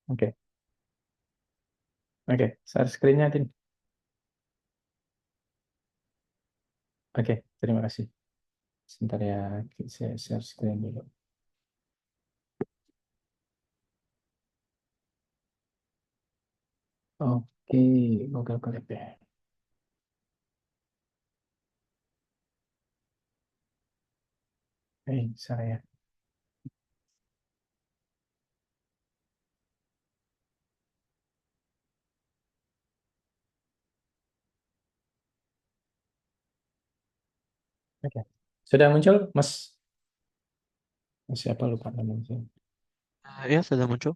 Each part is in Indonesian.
Oke, oke. Share screen-nya, Tin. Oke, terima kasih. Sebentar ya, saya share screen dulu. Oke, Google Colab ya. Saya. Oke. Sudah muncul, Mas? Siapa lupa namanya? Ya, sudah muncul.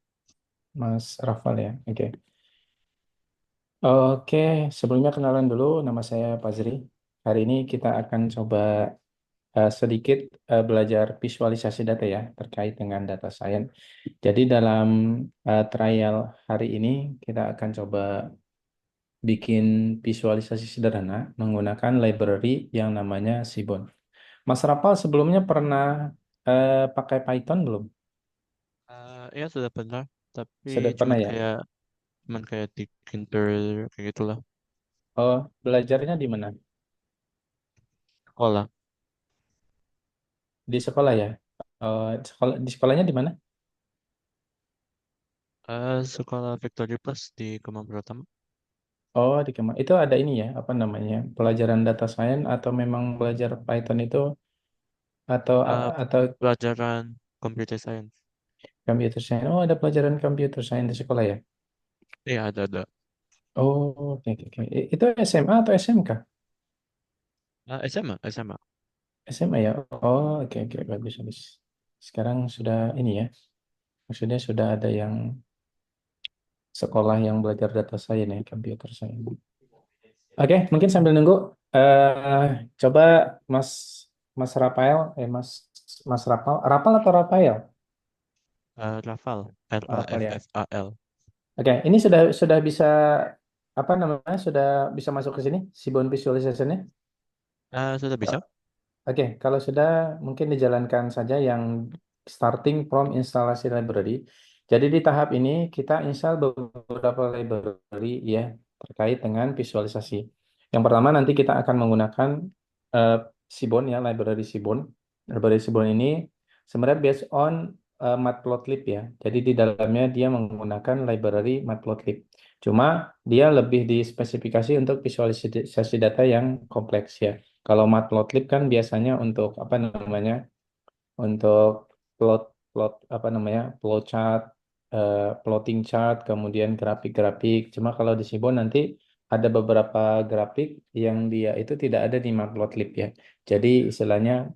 Mas Rafal ya. Oke. Oke, sebelumnya kenalan dulu, nama saya Pazri. Hari ini kita akan coba sedikit belajar visualisasi data ya, terkait dengan data science. Jadi dalam trial hari ini, kita akan coba bikin visualisasi sederhana menggunakan library yang namanya Seaborn. Mas Rafal sebelumnya pernah pakai Python belum? Ya, sudah pernah, tapi Sudah pernah ya? cuman kayak di Kinter kayak gitulah. Oh, belajarnya di mana? Sekolah. Di sekolah ya? Di sekolahnya di mana? Sekolah Victory Plus di Kemang Pratama. Oh, di Kemang. Itu ada ini ya, apa namanya? Pelajaran data science atau memang belajar Python itu atau Eh, atau Pelajaran Computer Science. computer science? Oh, ada pelajaran computer science di sekolah ya? Iya, ada. Oh, oke oke oke. Itu SMA atau SMK? SMA, SMA. SMA ya? Oh, oke oke bagus bagus. Sekarang sudah ini ya. Maksudnya sudah ada yang sekolah yang belajar data science ya, computer science. Oke, mungkin sambil nunggu, coba Mas Mas Rafael, Mas Rapal, Rapal atau Rafael? Rafal, Rapal ya. RAFFAL. Oke, ini sudah bisa apa namanya? Sudah bisa masuk ke sini, Seaborn Visualization-nya? Sudah bisa? Oke, kalau sudah mungkin dijalankan saja yang starting from instalasi library. Jadi di tahap ini kita install beberapa library ya terkait dengan visualisasi. Yang pertama nanti kita akan menggunakan eh, Seaborn ya, library Seaborn. Library Seaborn ini sebenarnya based on Matplotlib ya. Jadi di dalamnya dia menggunakan library Matplotlib. Cuma dia lebih dispesifikasi untuk visualisasi data yang kompleks ya. Kalau Matplotlib kan biasanya untuk apa namanya? Untuk plot plot apa namanya? Plot chart, plotting chart, kemudian grafik-grafik. Cuma kalau di Sibon nanti ada beberapa grafik yang dia itu tidak ada di Matplotlib ya. Jadi istilahnya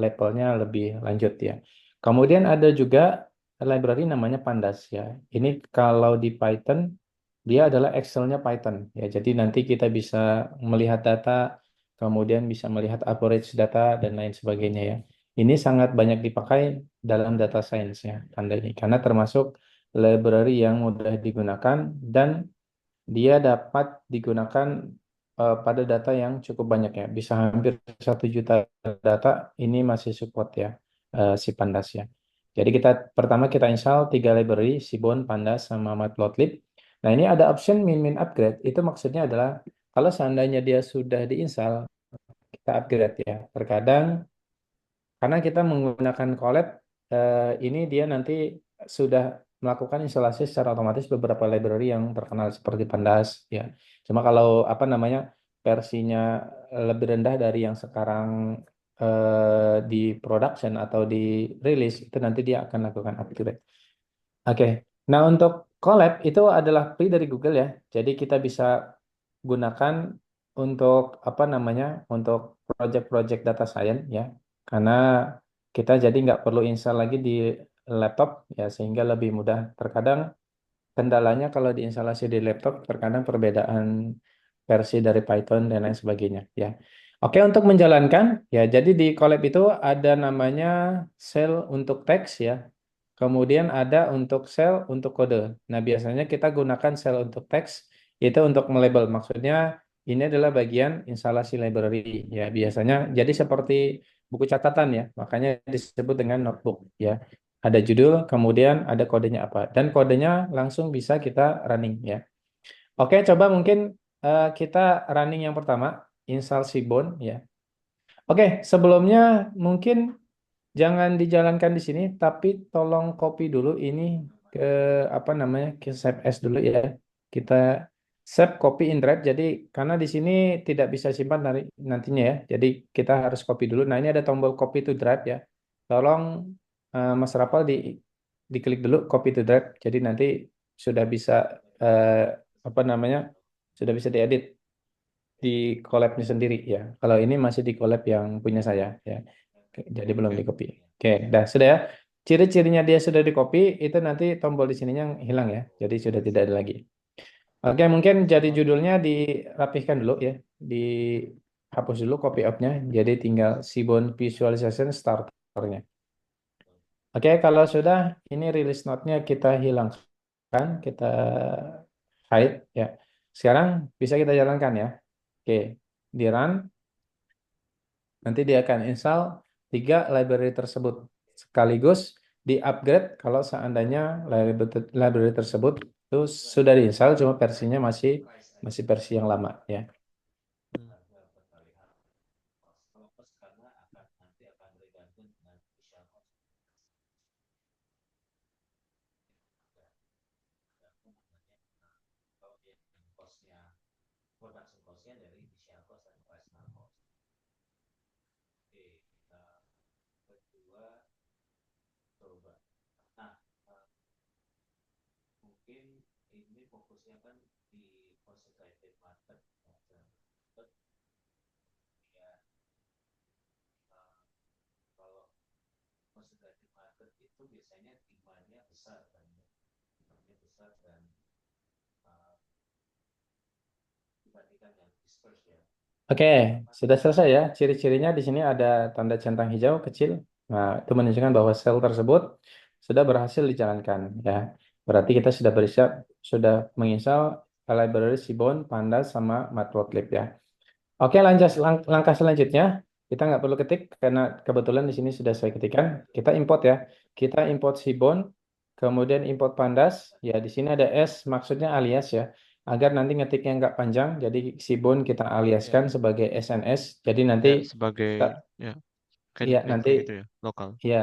levelnya lebih lanjut ya. Kemudian ada juga library namanya Pandas ya. Ini kalau di Python dia adalah Excel-nya Python ya. Jadi nanti kita bisa melihat data, kemudian bisa melihat average data dan lain sebagainya ya. Ini sangat banyak dipakai dalam data science ya, Anda ini karena termasuk library yang mudah digunakan dan dia dapat digunakan pada data yang cukup banyak ya, bisa hampir 1 juta data ini masih support ya si Pandas ya. Jadi pertama kita install 3 library, Seaborn, Pandas, sama Matplotlib. Nah ini ada option min-min upgrade. Itu maksudnya adalah kalau seandainya dia sudah diinstal, kita upgrade ya. Terkadang karena kita menggunakan Colab, ini dia nanti sudah melakukan instalasi secara otomatis beberapa library yang terkenal seperti Pandas, ya. Cuma kalau apa namanya versinya lebih rendah dari yang sekarang di production atau di rilis, itu nanti dia akan lakukan upgrade. Oke, nah untuk Colab itu adalah free dari Google ya. Jadi kita bisa gunakan untuk apa namanya untuk project-project data science ya. Karena kita jadi nggak perlu install lagi di laptop ya sehingga lebih mudah. Terkadang kendalanya kalau diinstalasi di laptop terkadang perbedaan versi dari Python dan lain sebagainya ya. Oke, untuk menjalankan ya jadi di Colab itu ada namanya cell untuk teks ya. Kemudian ada untuk sel untuk kode. Nah, biasanya kita gunakan sel untuk teks itu untuk melabel. Maksudnya ini adalah bagian instalasi library ya. Biasanya jadi seperti buku catatan ya. Makanya disebut dengan notebook ya. Ada judul, kemudian ada kodenya apa. Dan kodenya langsung bisa kita running ya. Oke, coba mungkin kita running yang pertama, install Seaborn ya. Oke, sebelumnya mungkin jangan dijalankan di sini, tapi tolong copy dulu ini ke apa namanya, ke save as dulu ya. Kita save copy in drive. Jadi karena di sini tidak bisa simpan nantinya ya. Jadi kita harus copy dulu. Nah ini ada tombol copy to drive ya. Tolong Mas Rapal diklik dulu copy to drive. Jadi nanti sudah bisa eh, apa namanya, sudah bisa diedit di collab-nya sendiri ya. Kalau ini masih di collab yang punya saya ya. Oke, jadi belum di Oke. copy. Oke, dah sudah ya. Ciri-cirinya dia sudah di copy itu nanti tombol di sininya hilang ya. Jadi sudah tidak ada lagi. Oke, mungkin jadi judulnya dirapihkan dulu ya. Dihapus dulu copy up-nya. Jadi tinggal Seaborn Visualization starternya. Oke, kalau sudah ini release note-nya kita hilangkan, kita hide ya. Sekarang bisa kita jalankan ya. Oke, di run. Nanti dia akan install 3 library tersebut sekaligus di-upgrade kalau seandainya library tersebut itu sudah diinstal cuma versinya masih masih versi yang lama ya. Hmm. Oke, sudah selesai ya. Ciri-cirinya di sini ada tanda centang hijau kecil. Nah, itu menunjukkan bahwa sel tersebut sudah berhasil dijalankan ya. Berarti kita sudah bersiap sudah menginstal library Seaborn, Pandas sama Matplotlib ya. Oke, langkah selanjutnya kita nggak perlu ketik karena kebetulan di sini sudah saya ketikkan. Kita import ya. Kita import Seaborn, kemudian import Pandas. Ya, di sini ada S, maksudnya alias ya. Agar nanti ngetiknya nggak panjang, jadi Seaborn kita aliaskan Ya, sebagai SNS. Jadi nanti ya sebagai kita, ya kayak ya nickname nanti kayak gitu ya, lokal. ya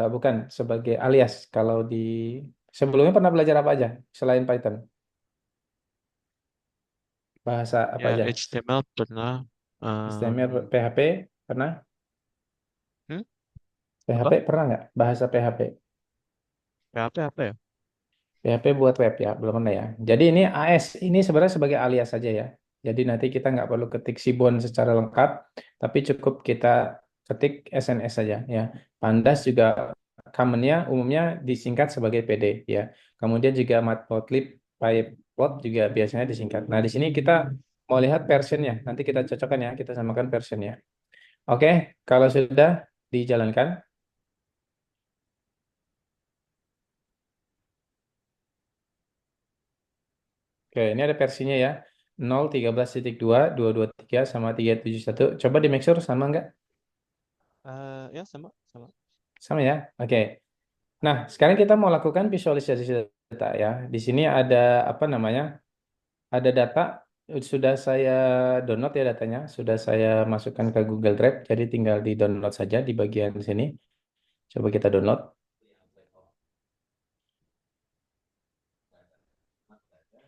bukan sebagai alias. Kalau di sebelumnya pernah belajar apa aja selain Python? Bahasa apa Ya aja? HTML pernah. HTML, em, PHP pernah? hmm? PHP Apa? pernah nggak? Bahasa PHP? PHP apa ya? PHP buat web ya, belum ada ya. Jadi ini AS, ini sebenarnya sebagai alias saja ya. Jadi nanti kita nggak perlu ketik Sibon secara lengkap, tapi cukup kita ketik SNS saja ya. Pandas juga commonnya umumnya disingkat sebagai PD ya. Kemudian juga Matplotlib, PyPlot juga biasanya disingkat. Nah di sini kita mau lihat versionnya, nanti kita cocokkan ya, kita samakan versionnya. Oke, kalau sudah dijalankan. Oke, ini ada versinya ya. 0, 13.2, 223, sama 371. Coba di make sure sama nggak? Ya sama sama. Sama ya? Oke. Nah, sekarang kita mau lakukan visualisasi data ya. Di sini ada apa namanya? Ada data. Sudah saya download ya datanya. Sudah saya masukkan ke Google Drive. Jadi tinggal di download saja di bagian sini. Coba kita download.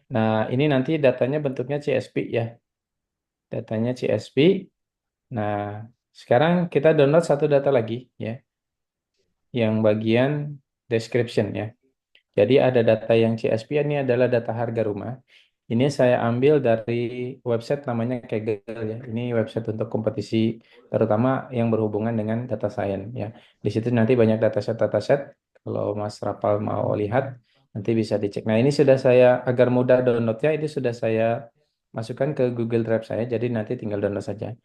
Nah, ini nanti datanya bentuknya CSV ya. Datanya CSV. Nah, sekarang kita download satu data lagi ya. Yang bagian description ya. Jadi ada data yang CSV ini adalah data harga rumah. Ini saya ambil dari website namanya Kaggle ya. Ini website untuk kompetisi terutama yang berhubungan dengan data science ya. Di situ nanti banyak dataset. Kalau Mas Rapal mau lihat nanti bisa dicek. Nah, ini sudah saya agar mudah downloadnya ini sudah saya masukkan ke Google Drive saya. Jadi nanti tinggal download saja.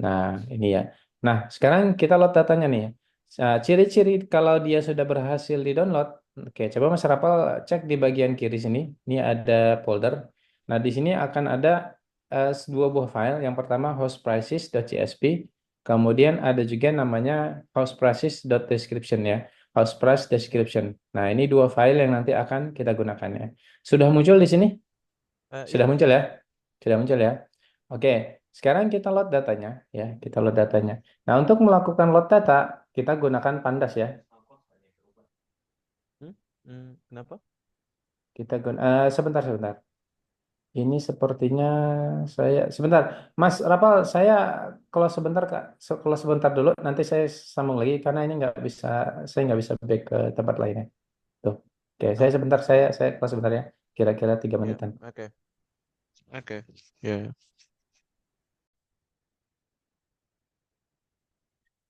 Nah, ini ya. Nah, sekarang kita load datanya nih ya. Nah, ciri-ciri kalau dia sudah berhasil di-download. Oke, coba Mas Rapal cek di bagian kiri sini. Ini ada folder. Nah, di sini akan ada dua buah file. Yang pertama hostprices.csv. Kemudian ada juga namanya hostprices.description ya. house price description. Nah, ini dua file yang nanti akan kita gunakan ya. Sudah muncul di sini? Ya. Sudah muncul ya? Sudah muncul ya? Oke, sekarang kita load datanya ya. Kita load datanya. Nah, untuk melakukan load data, kita gunakan Pandas ya. Kenapa? Sebentar, sebentar. Ini sepertinya saya sebentar, Mas Rapal, saya kalau sebentar Kak, kalau sebentar dulu, nanti saya sambung lagi karena ini nggak bisa, saya nggak bisa back ke tempat lainnya. Tuh, oke, saya Oh, sebentar, saya kelas sebentar ya, kira-kira 3 menitan. oke. Oke. Ya.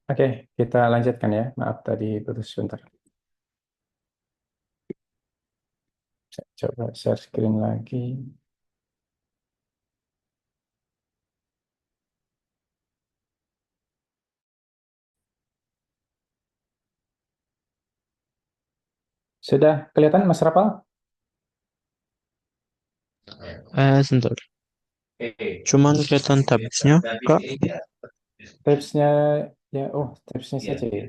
Oke, kita lanjutkan ya. Maaf tadi putus sebentar. Saya coba share screen lagi. Sudah kelihatan Mas Rapal? Sebentar. Cuman kelihatan tabsnya, Kak. Tabsnya ya, oh tabsnya saja ya.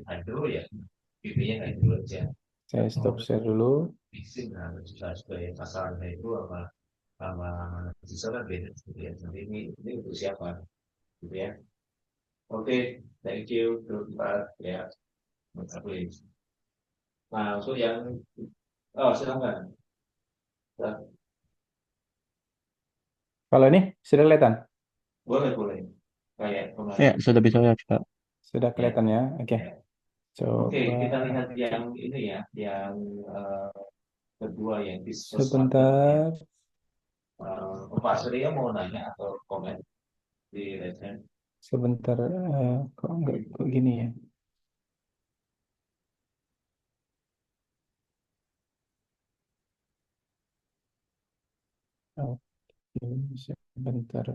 Saya stop share dulu. Kalau ini sudah kelihatan? Ya, sudah bisa lihat, Kak. Sudah kelihatan ya. Oke, coba sebentar. Sebentar, kok enggak kok gini ya? Oke, sebentar.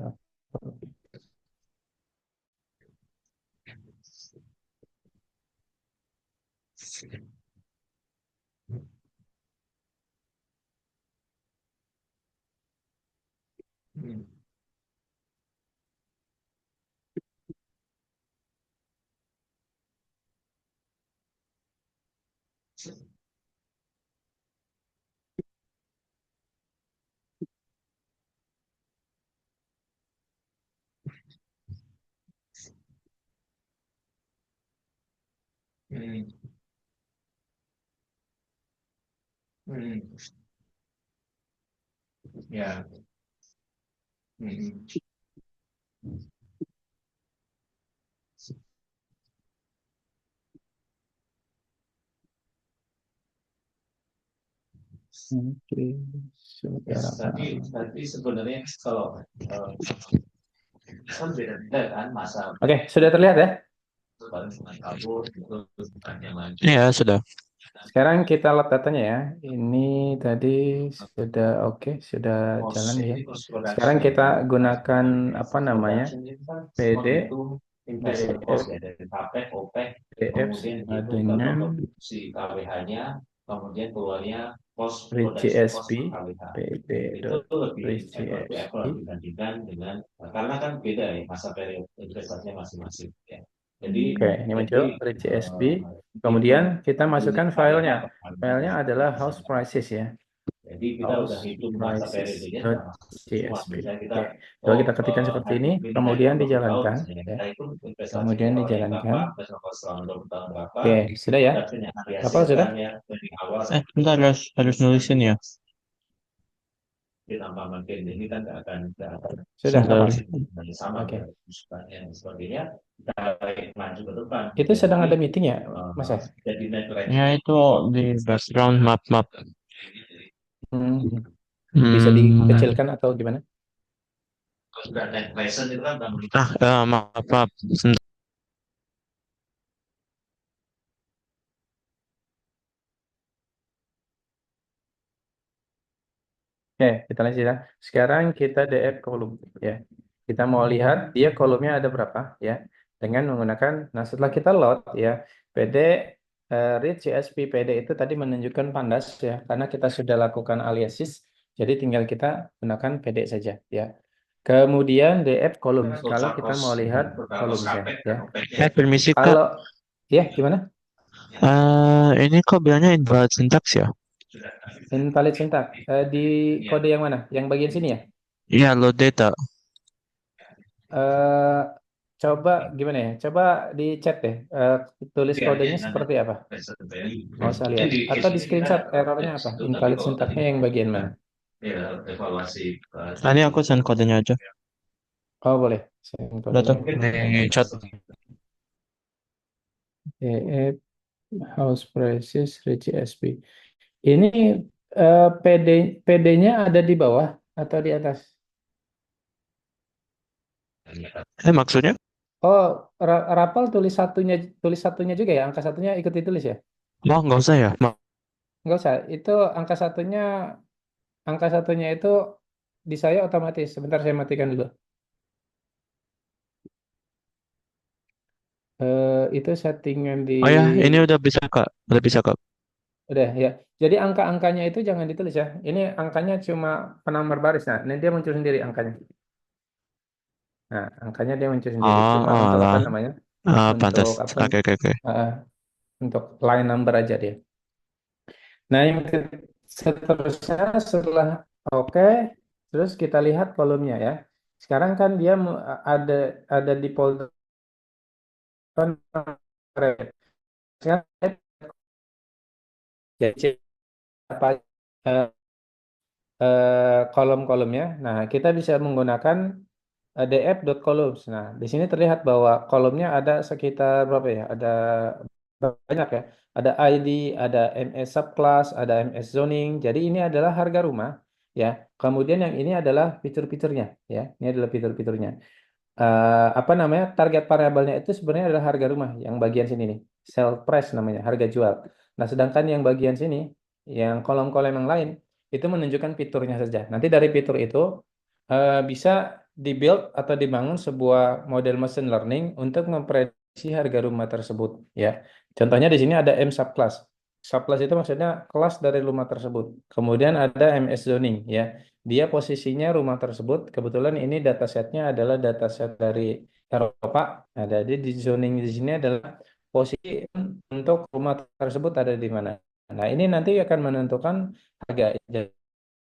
Oke, saudara. Oke, sudah terlihat ya? Ya, sudah. Sekarang kita lihat datanya ya. Ini tadi sudah oke, sudah jalan ya. Sekarang kita gunakan apa namanya? PD, DF, DF sama dengan reachsp, PD dot reachsp. Oke, ini muncul reachsp. Kemudian kita masukkan filenya. Filenya adalah house prices ya. House prices dot .csv. Oke, coba kita ketikkan seperti ini, kemudian dijalankan. Ya. Kemudian dijalankan. Oke, sudah ya? Apa sudah? Bentar, harus nulisin ya. Sudah, Sebentar. Rapal. Oke. Itu sedang ada meeting ya, Mas ya? Ya, itu di background map-map. Hmm, bisa Hmm. dikecilkan atau gimana? Maaf, maaf. Sebentar. Oke, kita lanjut ya. Sekarang kita DF kolom ya. Kita mau lihat dia kolomnya ada berapa ya. Dengan menggunakan, nah setelah kita load ya, PD read CSV PD itu tadi menunjukkan pandas ya, karena kita sudah lakukan aliasis, jadi tinggal kita gunakan PD saja ya. Kemudian DF kolom, kalau kita mau lihat kolomnya ya. Permisi, Kak. Kalau ya gimana? Ini kok bilangnya invalid syntax ya? Invalid syntax. Di kode yang mana? Yang bagian sini ya? Iya, load data. eh Coba gimana ya? Coba di chat deh. Tulis kodenya seperti apa? Mau saya lihat. Atau di screenshot errornya apa? Invalid syntaxnya yang bagian mana? Ini aku send kodenya aja. Oh boleh. Send Udah tuh kodenya. di chat. EF House Prices Regi SP. Ini PD PD-nya ada di bawah atau di atas? Maksudnya? Oh, rapal tulis satunya juga ya. Angka satunya ikut ditulis ya? Oh, nggak usah ya? Enggak usah. Itu angka satunya itu di saya otomatis. Sebentar saya matikan dulu. Itu settingan di Oh ya, ini udah bisa Kak. Udah bisa Kak. udah ya. Jadi angka-angkanya itu jangan ditulis ya. Ini angkanya cuma penambah baris. Nah, nanti dia muncul sendiri angkanya. Nah, angkanya dia muncul sendiri. Oh, Cuma oh untuk apa alah. namanya? Untuk Pantas. apa? Oke, oke, oke. eh, untuk line number aja dia. Nah, seterusnya setelah oke, terus kita lihat kolomnya ya. Sekarang kan dia ada di folder red. Sekarang jadi apa kolom-kolomnya. Nah, kita bisa menggunakan df.columns. Nah, di sini terlihat bahwa kolomnya ada sekitar berapa ya? Ada banyak ya. Ada ID, ada MS subclass, ada MS zoning. Jadi ini adalah harga rumah ya. Kemudian yang ini adalah fitur-fiturnya ya. Ini adalah fitur-fiturnya. Apa namanya? Target variabelnya itu sebenarnya adalah harga rumah yang bagian sini nih. Sell price namanya, harga jual. Nah, sedangkan yang bagian sini, yang kolom-kolom yang lain itu menunjukkan fiturnya saja. Nanti dari fitur itu bisa dibuild atau dibangun sebuah model machine learning untuk memprediksi harga rumah tersebut ya. Contohnya di sini ada M subclass. Subclass itu maksudnya kelas dari rumah tersebut. Kemudian ada MS zoning ya. Dia posisinya rumah tersebut kebetulan ini datasetnya adalah dataset dari Eropa. Nah, jadi di zoning di sini adalah posisi untuk rumah tersebut ada di mana. Nah, ini nanti akan menentukan harga.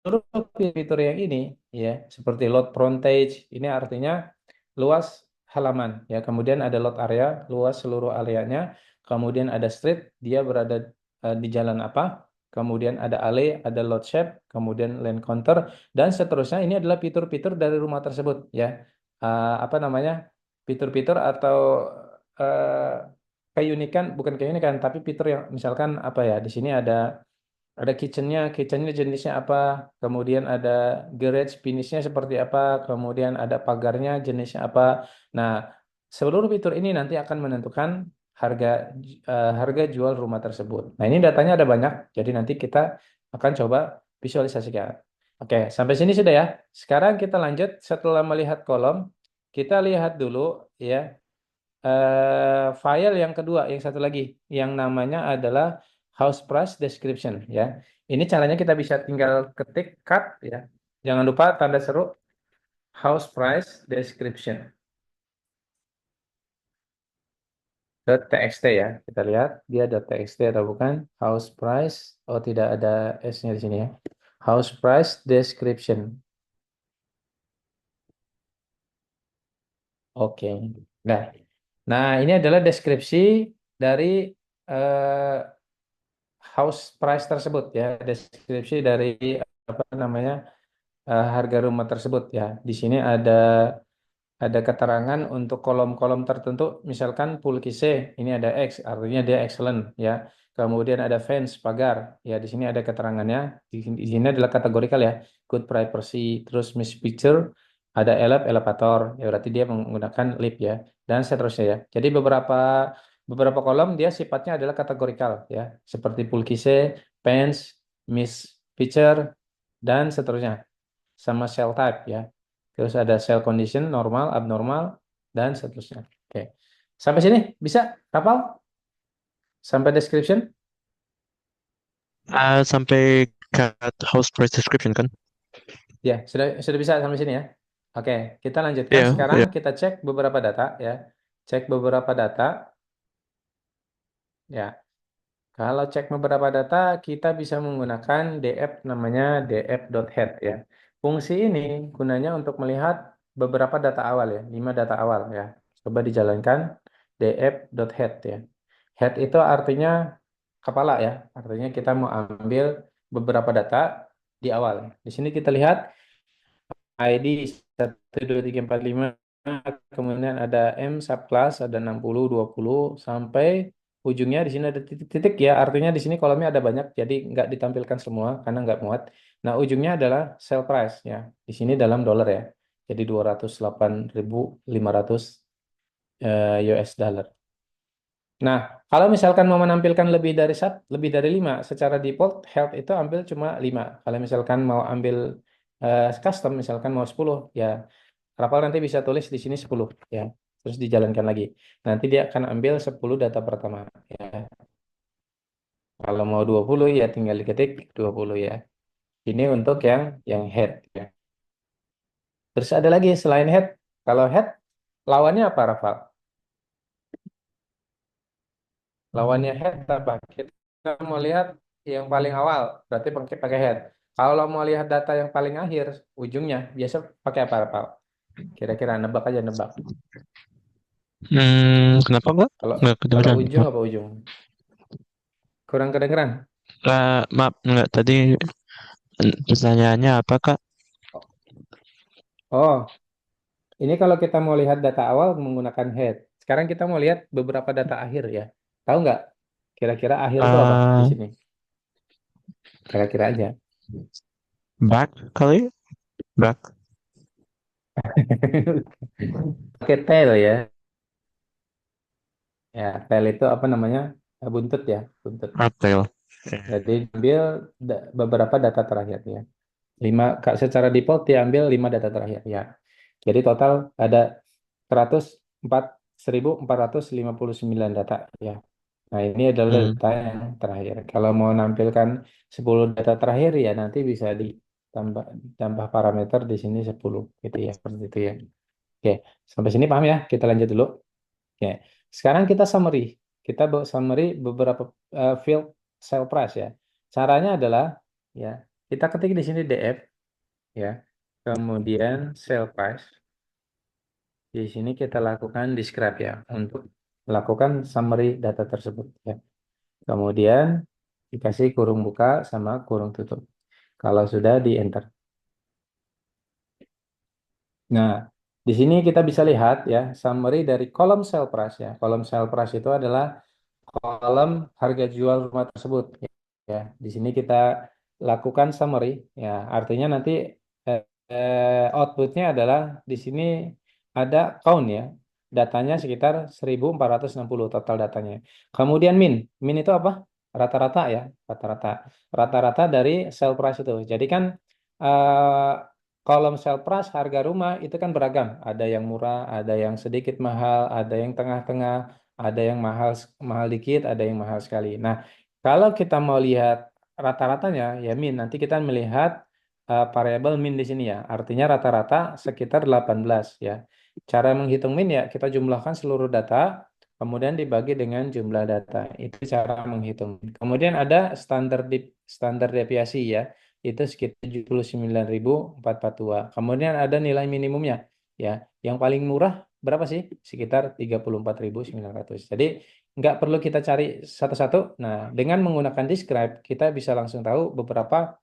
Seluruh fitur yang ini ya seperti load frontage ini artinya luas halaman ya kemudian ada load area luas seluruh areanya kemudian ada street dia berada di jalan apa kemudian ada alley ada load shape kemudian lane counter dan seterusnya ini adalah fitur-fitur dari rumah tersebut ya. Apa namanya fitur-fitur atau uh, keunikan bukan keunikan tapi fitur yang misalkan apa ya di sini ada kitchennya jenisnya apa, kemudian ada garage finishnya seperti apa, kemudian ada pagarnya jenisnya apa. Nah, seluruh fitur ini nanti akan menentukan harga harga jual rumah tersebut. Nah, ini datanya ada banyak, jadi nanti kita akan coba visualisasikan. Oke, sampai sini sudah ya. Sekarang kita lanjut setelah melihat kolom, kita lihat dulu ya file yang kedua, yang satu lagi, yang namanya adalah house price description ya. Ini caranya kita bisa tinggal ketik cut ya. Jangan lupa tanda seru house price description .txt ya. Kita lihat dia .txt atau bukan. House price, oh tidak ada S-nya di sini ya. House price description. Oke. Nah, ini adalah deskripsi dari eh, house price tersebut ya, deskripsi dari apa namanya harga rumah tersebut ya. Di sini ada keterangan untuk kolom-kolom tertentu, misalkan Pulkise ini ada X, artinya dia excellent ya. Kemudian ada fence pagar ya, di sini ada keterangannya. Di sini adalah kategorikal ya, good privacy, terus miss picture, ada elevator ya, berarti dia menggunakan lift ya, dan seterusnya ya. Jadi beberapa kolom dia sifatnya adalah kategorikal ya, seperti Pulkise, fence, miss picture, dan seterusnya sama cell type ya. Terus ada cell condition, normal, abnormal, dan seterusnya. Oke. Sampai sini bisa, Kapal? Sampai description? Sampai cut house price description kan? Ya, sudah bisa sampai sini ya. Oke, kita lanjutkan. Iya, Sekarang iya. kita cek beberapa data ya. Cek beberapa data ya. Kalau cek beberapa data, kita bisa menggunakan df namanya df.head ya. Fungsi ini gunanya untuk melihat beberapa data awal ya, 5 data awal ya. Coba dijalankan df.head ya. Head itu artinya kepala ya, artinya kita mau ambil beberapa data di awal. Di sini kita lihat ID 12345, kemudian ada M subclass, ada 60 20 sampai ujungnya di sini ada titik-titik ya, artinya di sini kolomnya ada banyak, jadi nggak ditampilkan semua karena nggak muat. Nah, ujungnya adalah sell price ya, di sini dalam dolar ya, jadi 208.500 US dollar. Nah, kalau misalkan mau menampilkan lebih dari 5, secara default health itu ambil cuma 5. Kalau misalkan mau ambil custom, misalkan mau 10, ya Rapal nanti bisa tulis di sini 10 ya. Terus dijalankan lagi. Nanti dia akan ambil 10 data pertama ya. Kalau mau 20 ya tinggal diketik 20 ya. Ini untuk yang head ya. Terus ada lagi selain head. Kalau head lawannya apa, Rafal? Lawannya head apa? Kita mau lihat yang paling awal, berarti pakai head. Kalau mau lihat data yang paling akhir, ujungnya biasa pakai apa, Rafal? Kira-kira nebak aja nebak. Kenapa Mbak? Kalau Nggak kalau kedengeran. ujung apa ujung? Kurang kedengeran. Maaf, nggak tadi pertanyaannya apa Kak? Oh, ini kalau kita mau lihat data awal menggunakan head. Sekarang kita mau lihat beberapa data akhir ya. Tahu nggak? Kira-kira akhir itu apa di Eh, sini? Kira-kira aja. back kali? Back Pakai tail ya. Ya, tail itu apa namanya? Buntut ya, buntut. April. Jadi ambil beberapa data terakhir ya. Lima, secara default dia ambil 5 data terakhir ya. Jadi total ada 104 1.459 data ya. Nah, ini adalah Hmm. data yang terakhir. Kalau mau nampilkan 10 data terakhir ya nanti bisa ditambah tambah parameter di sini 10 gitu ya, seperti itu ya. Oke, sampai sini paham ya? Kita lanjut dulu. Oke. Sekarang kita summary. Kita summary beberapa field sale price ya. Caranya adalah ya, kita ketik di sini DF ya. Kemudian sale price. Di sini kita lakukan describe ya untuk melakukan summary data tersebut ya. Kemudian dikasih kurung buka sama kurung tutup. Kalau sudah di enter. Nah, di sini kita bisa lihat ya summary dari kolom sale price ya. Kolom sale price itu adalah kolom harga jual rumah tersebut ya. Di sini kita lakukan summary ya. Artinya nanti outputnya adalah di sini ada count ya. Datanya sekitar 1.460 total datanya. Kemudian min itu apa? Rata-rata ya, rata-rata. Rata-rata dari sale price itu. Jadi kan eh, kolom sale price harga rumah itu kan beragam. Ada yang murah, ada yang sedikit mahal, ada yang tengah-tengah, ada yang mahal mahal dikit, ada yang mahal sekali. Nah, kalau kita mau lihat rata-ratanya ya min, nanti kita melihat variabel min di sini ya. Artinya rata-rata sekitar 18 ya. Cara menghitung min ya kita jumlahkan seluruh data kemudian dibagi dengan jumlah data. Itu cara menghitung. Kemudian ada standar deviasi ya. Itu sekitar 79.442. Kemudian ada nilai minimumnya ya. Yang paling murah berapa sih? Sekitar 34.900. Jadi nggak perlu kita cari satu-satu. Nah, dengan menggunakan describe, kita bisa langsung tahu beberapa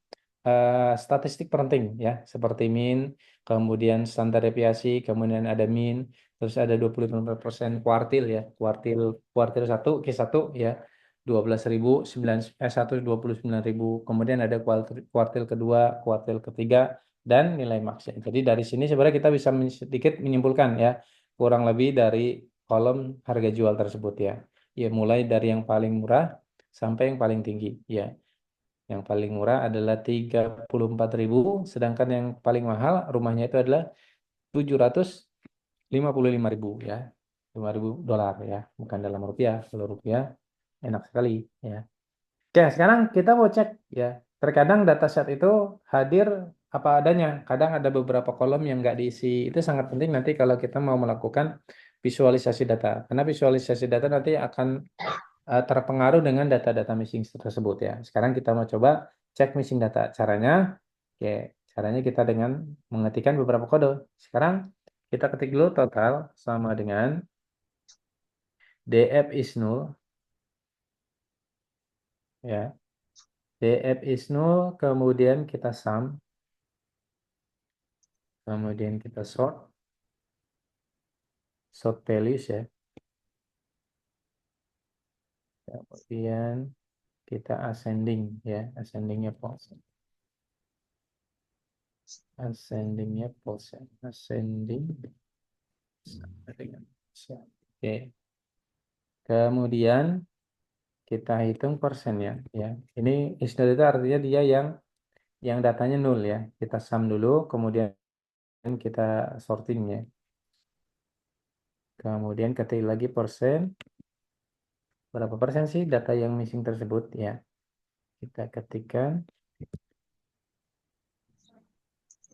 statistik penting ya, seperti min, kemudian standar deviasi, kemudian ada min, terus ada 25% kuartil ya, kuartil kuartil satu Q1 ya, 12.000, 129.000, kemudian ada kuartil kedua, kuartil ketiga, dan nilai maksnya. Jadi dari sini sebenarnya kita bisa sedikit menyimpulkan ya, kurang lebih dari kolom harga jual tersebut ya. Ya, mulai dari yang paling murah sampai yang paling tinggi ya. Yang paling murah adalah 34.000, sedangkan yang paling mahal rumahnya itu adalah 755.000 ya. 5.000 dolar ya, bukan dalam rupiah. Kalau rupiah enak sekali ya. Oke, sekarang kita mau cek ya. Terkadang dataset itu hadir apa adanya. Kadang ada beberapa kolom yang nggak diisi. Itu sangat penting nanti kalau kita mau melakukan visualisasi data. Karena visualisasi data nanti akan terpengaruh dengan data-data missing tersebut ya. Sekarang kita mau coba cek missing data. Caranya, oke, caranya kita dengan mengetikkan beberapa kode. Sekarang kita ketik dulu total sama dengan df is null ya. Df is null, kemudian kita sum, kemudian kita sort values ya. Kemudian kita ascending ya, ascendingnya false ya. Ascending sama dengan false ya. Oke, kemudian kita hitung persennya ya. Ini is null itu artinya dia yang datanya nol ya. Kita sum dulu, kemudian kita sorting ya. Kemudian ketik lagi persen, berapa persen sih data yang missing tersebut ya. Kita ketikkan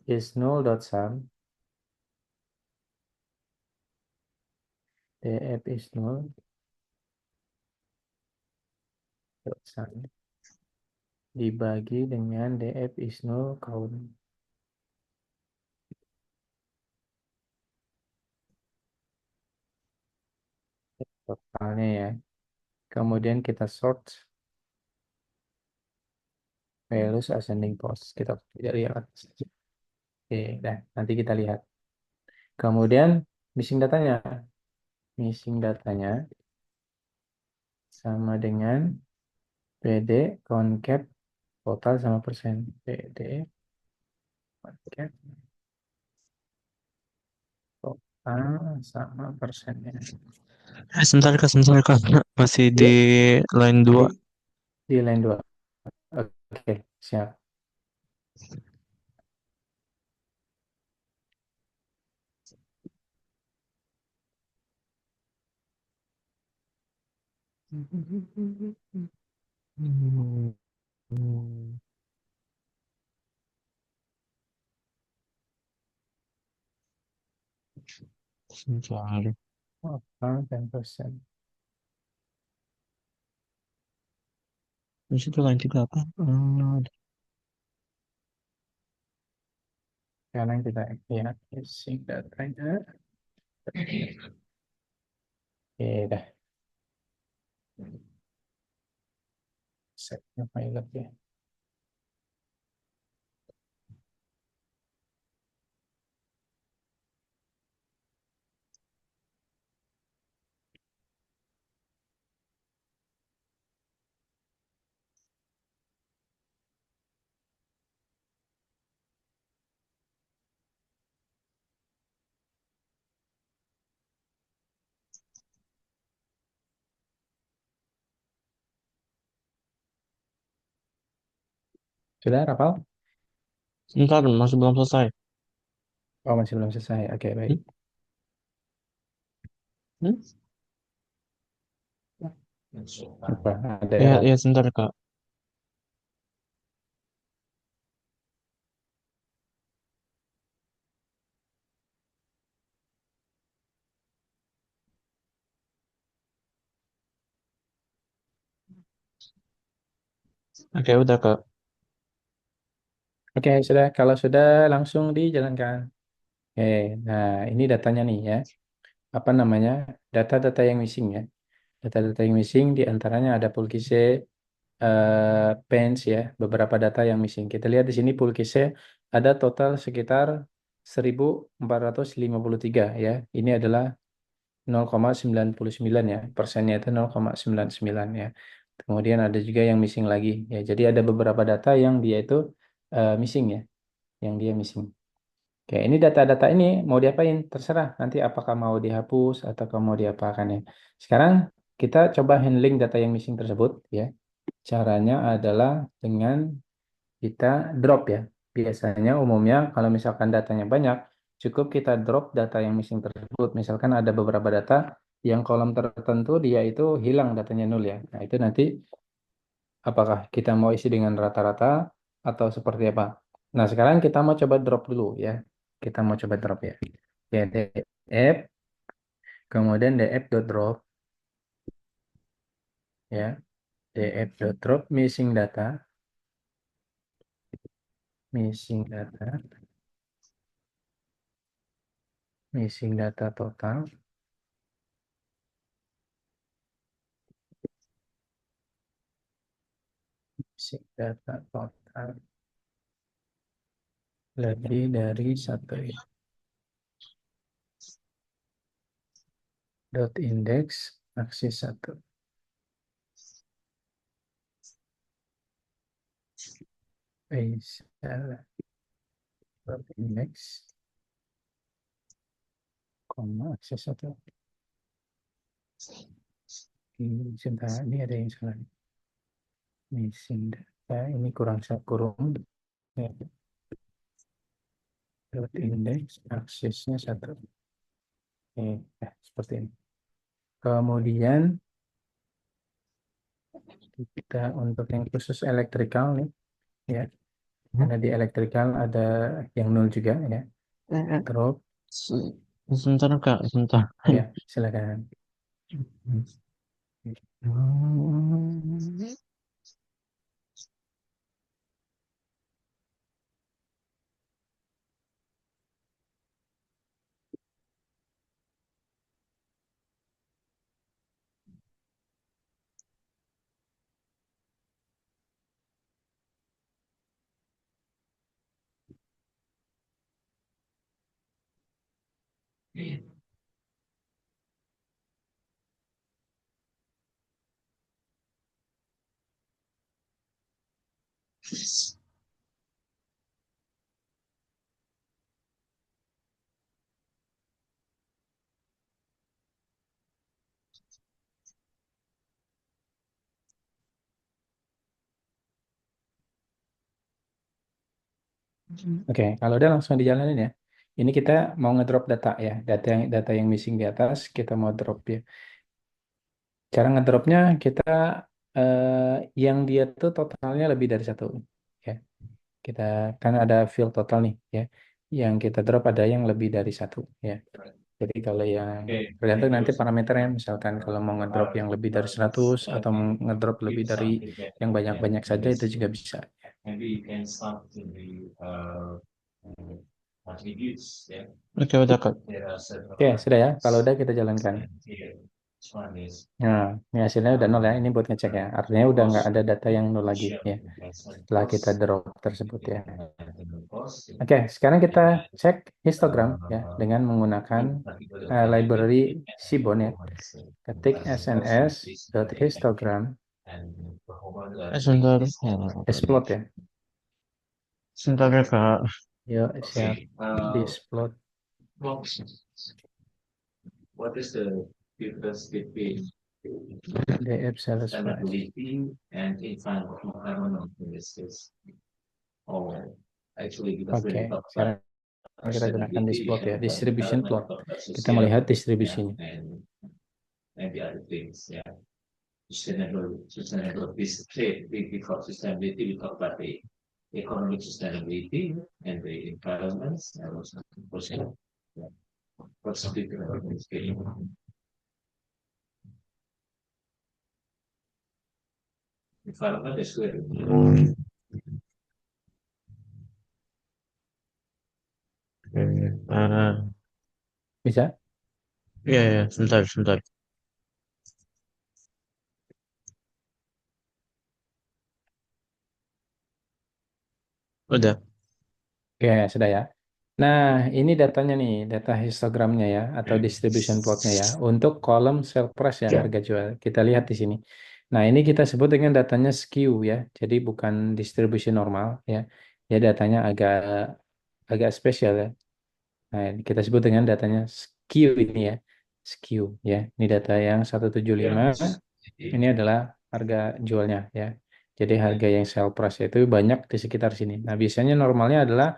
is null dot sum, df is null dot sum dibagi dengan df is null count totalnya ya. Kemudian kita sort values ascending post. Kita dari atas. Oke, dah. Nanti kita lihat. Kemudian missing datanya. Missing datanya sama dengan PD concap total sama persen. PD concap total sama persennya. Sebentar Kak. Masih di Iya, line 2. di line 2. Oke, siap. Hmm, hmm, Sebentar. Total 10%. Di situ line 3 apa? Sekarang kita lihat missing datanya. Oke, dah. Setnya pilot ya. Sudah, Rapal? Sebentar, masih belum selesai. Oh, masih belum selesai. Oke, baik. Hmm? Hmm? Apa? Ada Ya, error. ya sebentar Kak. Oke, udah Kak. Oke, sudah. Kalau sudah, langsung dijalankan. Oke, nah ini datanya nih ya. Apa namanya? Data-data yang missing ya. Data-data yang missing diantaranya ada Pulkise, Pens ya, beberapa data yang missing. Kita lihat di sini Pulkise ada total sekitar 1453 ya. Ini adalah 0,99 ya. Persennya itu 0,99 ya. Kemudian ada juga yang missing lagi ya. Jadi ada beberapa data yang dia itu missing ya, yang dia missing. Oke, ini data-data ini mau diapain? Terserah. Nanti apakah mau dihapus atau mau diapakan ya. Sekarang kita coba handling data yang missing tersebut ya. Caranya adalah dengan kita drop ya. Biasanya umumnya kalau misalkan datanya banyak, cukup kita drop data yang missing tersebut. Misalkan ada beberapa data yang kolom tertentu dia itu hilang datanya nol ya. Nah, itu nanti apakah kita mau isi dengan rata-rata atau seperti apa? Nah, sekarang kita mau coba drop dulu ya. Kita mau coba drop ya. Ya, df, kemudian df.drop. ya. df.drop missing data total, missing data total lebih dari satu ya. Dot index aksis satu. Dot index koma aksis satu. Sebentar, ini ada yang salah. Missing data ini kurang kurung ya. Dot index aksesnya satu. Seperti ini. Kemudian kita untuk yang khusus elektrikal nih ya. Karena di elektrikal ada yang nol juga ya. Drop Sebentar Kak, sebentar. ya, silakan. Oke, kalau udah langsung dijalanin ya. Ini kita mau ngedrop data ya, data yang missing di atas kita mau drop ya. Cara ngedropnya kita yang dia tuh totalnya lebih dari satu ya. Kita kan ada field total nih ya. Yang kita drop ada yang lebih dari satu ya. Jadi kalau yang tergantung nanti parameternya, misalkan kalau mau ngedrop yang lebih dari 100 atau mau ngedrop lebih dari yang banyak-banyak saja itu juga bisa. Oke, udah Kak. Oke, sudah ya. Kalau udah kita jalankan. Nah, ini hasilnya udah nol ya. Ini buat ngecek ya. Artinya udah nggak ada data yang nol lagi ya. Setelah kita drop tersebut ya. Oke, sekarang kita cek histogram ya dengan menggunakan library Seaborn ya. Ketik sns.histogram Sebentar. explode ya. Sebentar ya Kak. Yuk, siap. Explode. DF sales price. Oke, sekarang kita gunakan this plot ya, distribution plot. Kita melihat distribusinya. Oke. Bisa? Iya, ya, sebentar, sebentar. Udah. Oke, sudah ya. Nah, ini datanya nih, data histogramnya ya, atau distribution plotnya ya, untuk kolom sell price ya, harga jual. Kita lihat di sini. Nah, ini kita sebut dengan datanya skew ya, jadi bukan distribusi normal ya. Ya, datanya agak agak spesial ya. Nah, kita sebut dengan datanya skew ini ya, skew ya. Ini data yang 175, ini adalah harga jualnya ya. Jadi harga yang sell price itu banyak di sekitar sini. Nah, biasanya normalnya adalah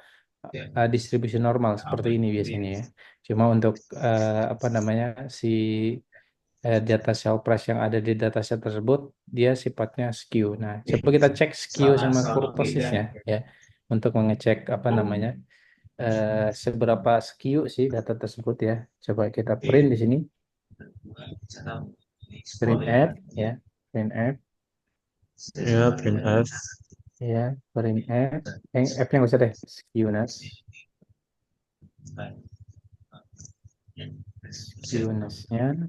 distribusi normal seperti ini biasanya ya. Cuma untuk apa namanya si data sell price yang ada di dataset tersebut dia sifatnya skew. Nah, coba kita cek skew sama kurtosisnya ya untuk mengecek apa namanya seberapa skew sih data tersebut ya. Coba kita print di sini, print add ya. printf, Ya, printf. ya, printf, F-nya nggak usah deh, skewness, skewness-nya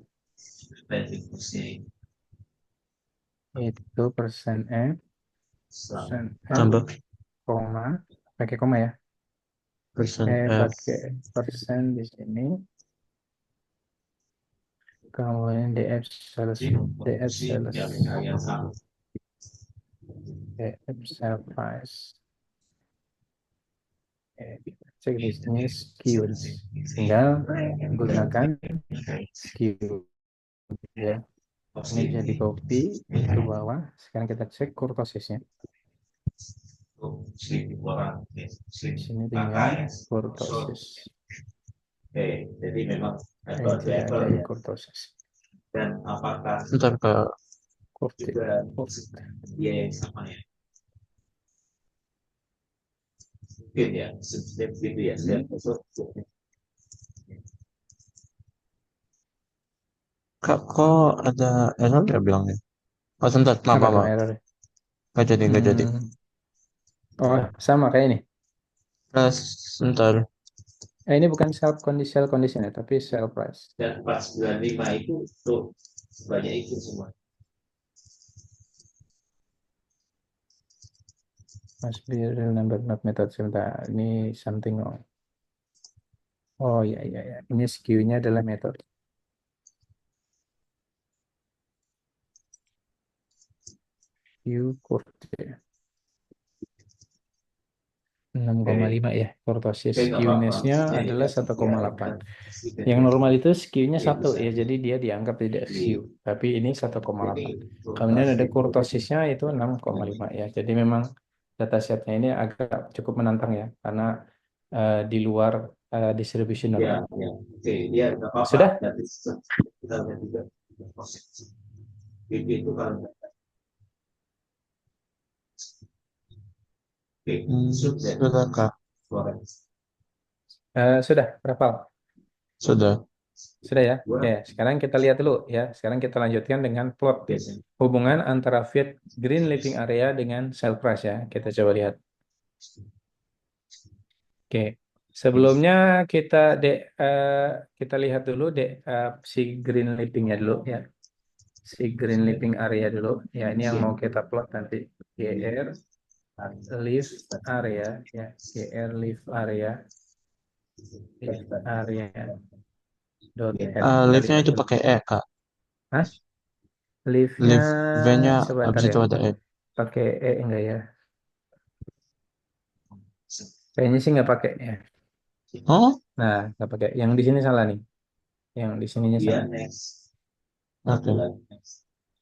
itu persen F, persen F, Tambah koma, pakai koma ya, persen F. pakai persen di sini, kemudian df sales, df sale price, cek di sini skewness, tinggal gunakan skew ya. Ini bisa di copy ke bawah. Sekarang kita cek kurtosisnya. Di sini tinggal kurtosis. Tidak ada ya kurtosis. Ntar ke Kurti. Kak, kok ada error ya bilangnya? Oh, sebentar, maaf, Apa maaf, tuh maaf. error? Nggak jadi. Oh, sama kayak ini. Sebentar. Ini bukan sell condition ya, tapi sell price. Must be real number, not method. Sebentar, ini something wrong. Oh iya, iya, iya. Ini skew-nya adalah metode. Skew kurti. 6,5 ya, kurtosis. Skewness-nya adalah 1,8. Yang normal itu skew-nya 1 ya, jadi dia dianggap tidak skew. Tapi ini 1,8. Kemudian ada kurtosisnya itu 6,5 ya. Jadi memang datasetnya ini agak cukup menantang ya, karena di luar distribusi normal. Sudah? Sudah, Kak. Sudah, berapa? Sudah. Sudah ya? Oke, sekarang kita lihat dulu ya. Sekarang kita lanjutkan dengan plot hubungan antara feed green living area dengan sell price ya. Kita coba lihat. Oke, sebelumnya kita kita lihat dulu si green livingnya dulu ya. Si green living area dulu. Ya, ini yang mau kita plot nanti. GR live area ya. GR live area. Live area dot head. Kita Live-nya lihat itu dulu. pakai E, Kak. Hah? Live-nya Live V-nya coba ntar habis ya. itu ada E. Pakai enggak ya? Kayaknya sih nggak pakai ya. Oh, Nah, nggak pakai. Yang di sini salah nih. Yang di sininya salah. oke.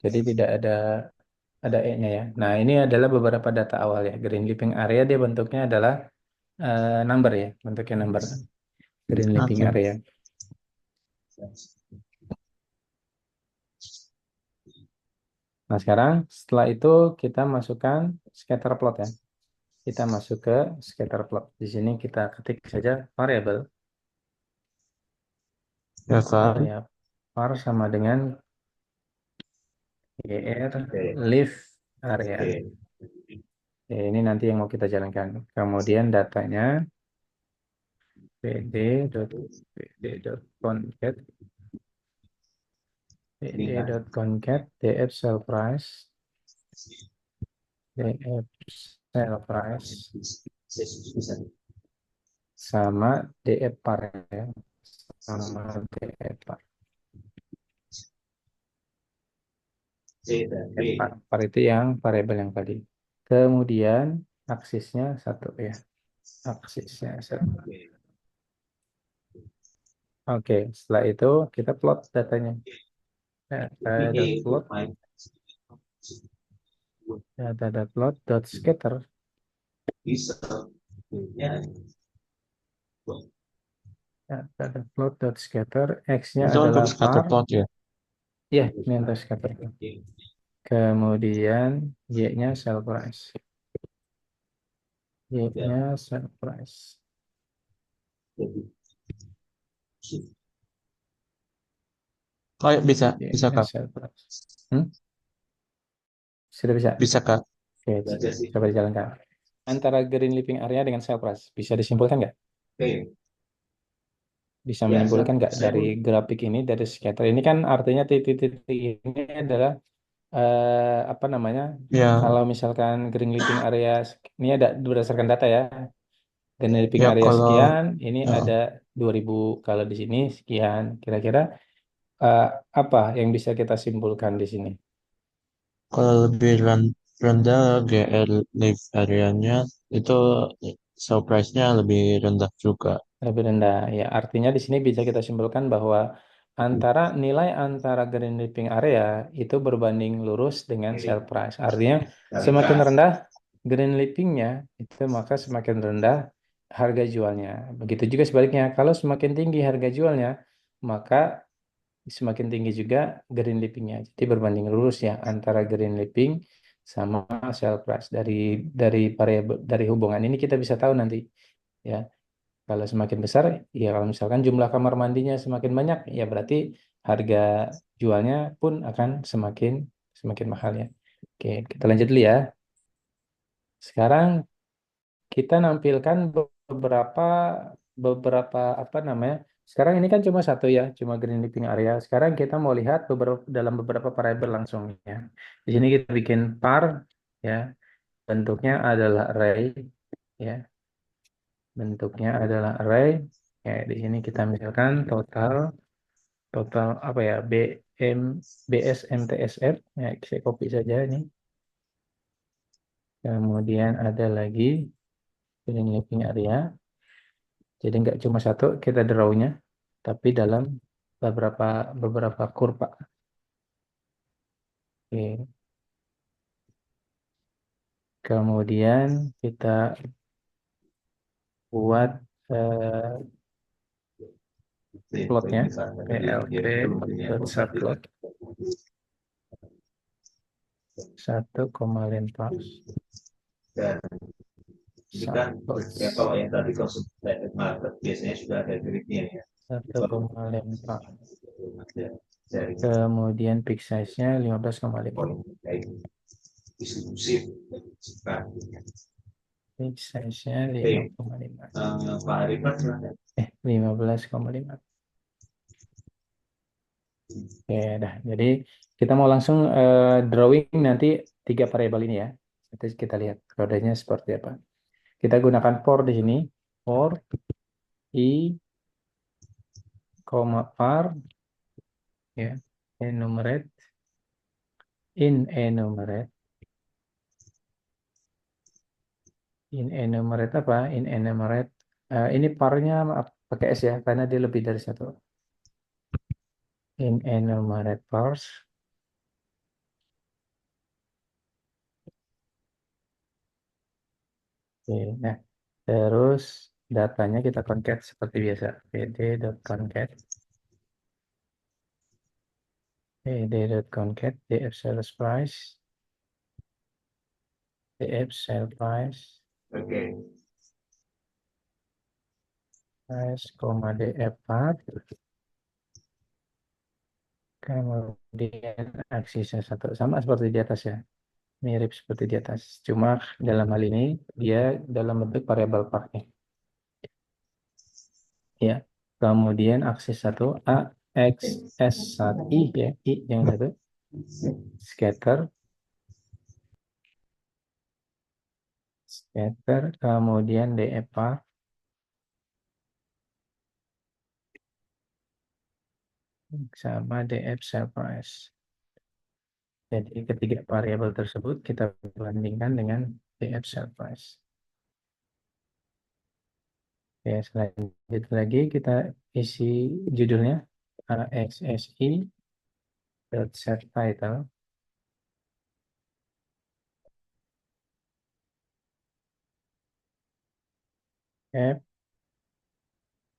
Jadi tidak ada E-nya ya. Nah, ini adalah beberapa data awal ya. Green living area dia bentuknya adalah number ya. Bentuknya number. Green living Oke. area. Nah, sekarang setelah itu kita masukkan scatter plot ya. Kita masuk ke scatter plot. Di sini kita ketik saja variable. Ya kan? Variable var sama dengan gr live area. Ya, ini nanti yang mau kita jalankan. Kemudian datanya pd.concat df sell price df sell price sama df par ya. Sama df par. Par itu yang variabel yang tadi. Kemudian aksisnya satu ya. Aksisnya satu. Oke, setelah itu kita plot datanya. Plot plot dot scatter. Plot dot scatter. X-nya Itu untuk adalah scatter par. plot ya. Ya, ini untuk scatter. Kemudian Y-nya sell price. Y-nya sell price. Oh, ya, bisa Y-nya Kak. sell price. Hmm? Sudah bisa? Bisa Kak. Oke, coba dijalankan. Antara green living area dengan sale price, bisa disimpulkan nggak? Bisa menyimpulkan nggak dari grafik ini, dari scatter ini kan artinya titik-titik ini adalah apa namanya? Ya, Kalau misalkan green living area ini ada berdasarkan data ya. Green living ya area kalau sekian, ini ya, ada 2000 kalau di sini sekian. Kira-kira eh, apa yang bisa kita simpulkan di sini? kalau lebih rendah GR live area-nya itu sale price-nya lebih rendah juga. Lebih rendah. Ya, artinya di sini bisa kita simpulkan bahwa nilai antara green living area itu berbanding lurus dengan sale price. Artinya semakin rendah green livingnya itu maka semakin rendah harga jualnya. Begitu juga sebaliknya, kalau semakin tinggi harga jualnya, maka semakin tinggi juga green livingnya. Jadi berbanding lurus ya antara green living sama sale price. Dari variabel dari hubungan ini kita bisa tahu nanti ya. Kalau semakin besar, ya kalau misalkan jumlah kamar mandinya semakin banyak, ya berarti harga jualnya pun akan semakin semakin mahal ya. Oke, kita lanjut dulu ya. Sekarang kita nampilkan beberapa beberapa apa namanya? Sekarang ini kan cuma satu ya, cuma green living area. Sekarang kita mau lihat dalam beberapa variabel langsung ya. Di sini kita bikin par ya, bentuknya adalah array ya. Bentuknya adalah array. Ya, di sini kita misalkan total total apa ya BM BSMTSF ya saya copy saja ini. Kemudian ada lagi green living area. Jadi nggak cuma satu kita draw-nya, tapi dalam beberapa beberapa kurva. Oke. Kemudian kita buat plotnya plk.subplot 1,5 1,5. Kemudian peak size-nya 15,5. Peak size-nya 5,5. 15,5. Oke, dah. Jadi kita mau langsung drawing nanti tiga variabel ini ya. Nanti kita lihat kodenya seperti apa. Kita gunakan for di sini. For i, var ya. Enumerate enumerate enumerate apa? Enumerate ini parnya pakai S ya karena dia lebih dari satu. Enumerate pars. Oke, nah terus datanya kita concat seperti biasa. pd.concat pd.concat df sales price df sale price price koma df part, kemudian aksisnya satu sama seperti di atas ya, mirip seperti di atas, cuma dalam hal ini dia dalam bentuk variabel partnya ya. Kemudian aksis satu a x s satu i ya, i yang satu scatter kemudian df part sama df sale price. Jadi ketiga variabel tersebut kita bandingkan dengan df sale price. Ya, selanjutnya lagi kita isi judulnya AXSI dot set title F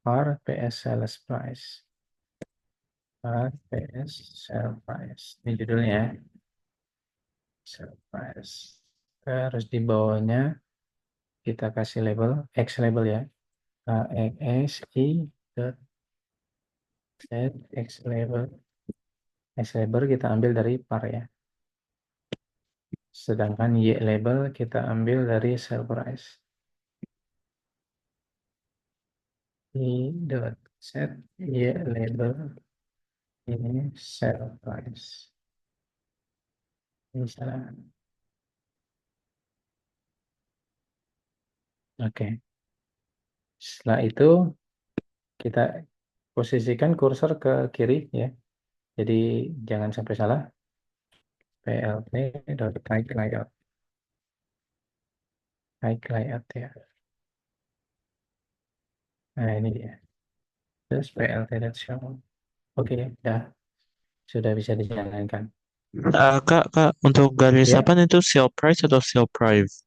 R PS sales price R PS sale price. Ini judulnya ya, sale price. Terus di bawahnya kita kasih label X label ya, AXSI dot set X label. X label kita ambil dari par ya, Sedangkan Y label kita ambil dari sell price. I dot set Y label ini sell price. Misalnya. Oke. Setelah itu kita posisikan kursor ke kiri ya. Jadi jangan sampai salah. plt.hide layout. Hide layout ya. Nah ini dia. Terus plt.show. Oke, dah sudah bisa dijalankan. Kak, untuk garis Ya, apa itu sell price atau sell price?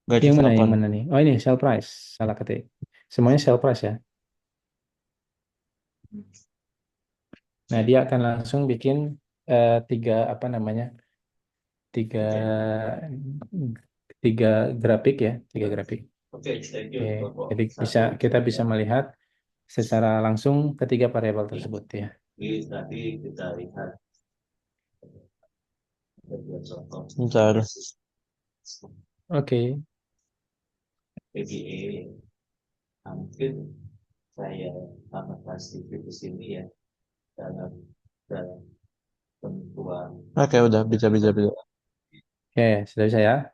yang Garis mana apa yang nih? mana nih? Oh ini sell price, salah ketik. Semuanya sell price ya. Nah dia akan langsung bikin tiga apa namanya? Tiga tiga grafik ya, tiga grafik. Oke, jadi kita bisa melihat secara langsung ketiga variabel tersebut ya. Bentar. Oke, Oke, udah bisa bisa bisa. oke, sudah bisa ya.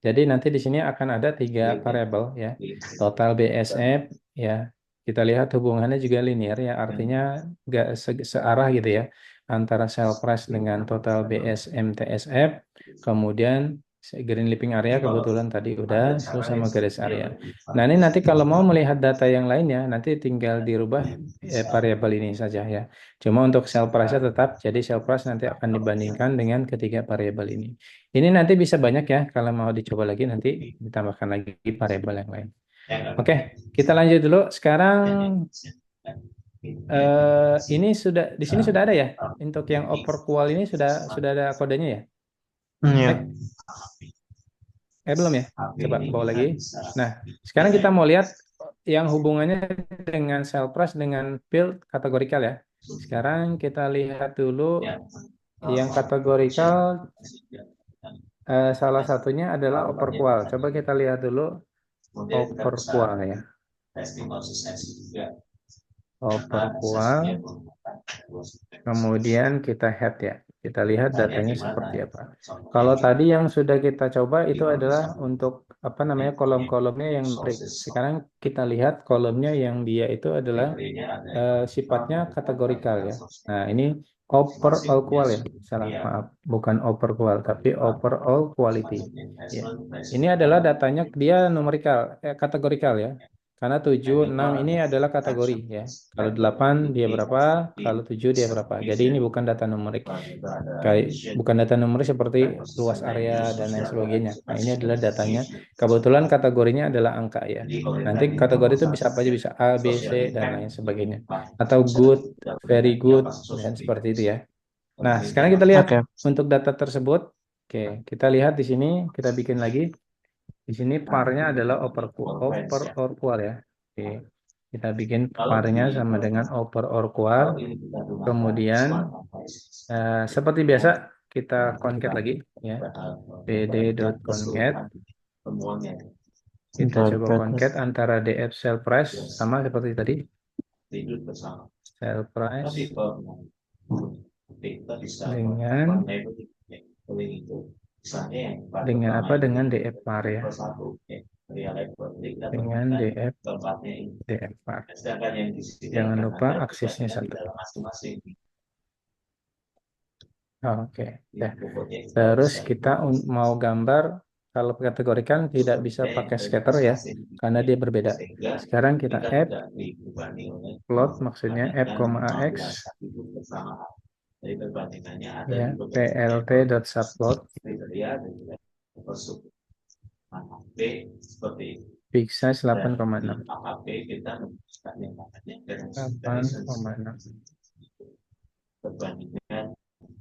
Jadi nanti di sini akan ada tiga variabel ya. Total BSF ya. Kita lihat hubungannya juga linear ya, artinya nggak searah gitu ya antara sell price dengan total BSM TSF. Kemudian green leaping area kebetulan tadi udah, terus sama garis area. Nah ini nanti kalau mau melihat data yang lainnya, nanti tinggal dirubah variabel ini saja ya. Cuma untuk sell price tetap, jadi sell price nanti akan dibandingkan dengan ketiga variabel ini. Ini nanti bisa banyak ya, kalau mau dicoba lagi nanti ditambahkan lagi variabel yang lain. Oke, kita lanjut dulu. Sekarang ini sudah di sini sudah ada ya. Untuk yang oper qual ini sudah ada kodenya ya. Iya. Eh, belum ya. Coba bawa lagi. Nah, sekarang kita mau lihat yang hubungannya dengan sell price dengan field kategorikal ya. Sekarang kita lihat dulu yang kategorikal salah satunya adalah oper qual. Coba kita lihat dulu oper qual ya. Oper qual. Kemudian kita head ya. Kita lihat datanya seperti apa. Kalau tadi yang sudah kita coba itu adalah untuk apa namanya kolom-kolomnya yang numerik. Sekarang kita lihat kolomnya yang dia itu adalah sifatnya kategorikal ya. Nah, ini overall qual ya. Salah, maaf. Bukan overall tapi overall quality. Ya. Ini adalah datanya dia numerikal, kategorikal ya. Karena 7, 6 ini adalah kategori ya. Kalau 8 dia berapa, kalau 7 dia berapa. Jadi ini bukan data numerik. Kayak bukan data numerik seperti luas area dan lain sebagainya. Nah, ini adalah datanya. Kebetulan kategorinya adalah angka ya. Nanti kategori itu bisa apa aja, bisa A, B, C dan lain sebagainya. Atau good, very good dan seperti itu ya. Nah, sekarang kita lihat Oke. untuk data tersebut. Oke, kita lihat di sini, kita bikin lagi. Di sini parnya adalah over or qual ya. Oke. Kita bikin parnya sama dengan over or qual. Kemudian seperti biasa kita concat lagi ya. pd.concat. Kita Bentar, coba concat antara df sell price sama seperti tadi. Sell price dengan apa? Dengan df par ya. Dengan df par. Jangan lupa aksesnya satu. Oke. Ya. Terus kita mau gambar kalau kategorikan tidak bisa pakai scatter ya, karena dia berbeda. Sekarang kita add plot, maksudnya f,ax ya, plt.subplot big size 8,6. 8,6.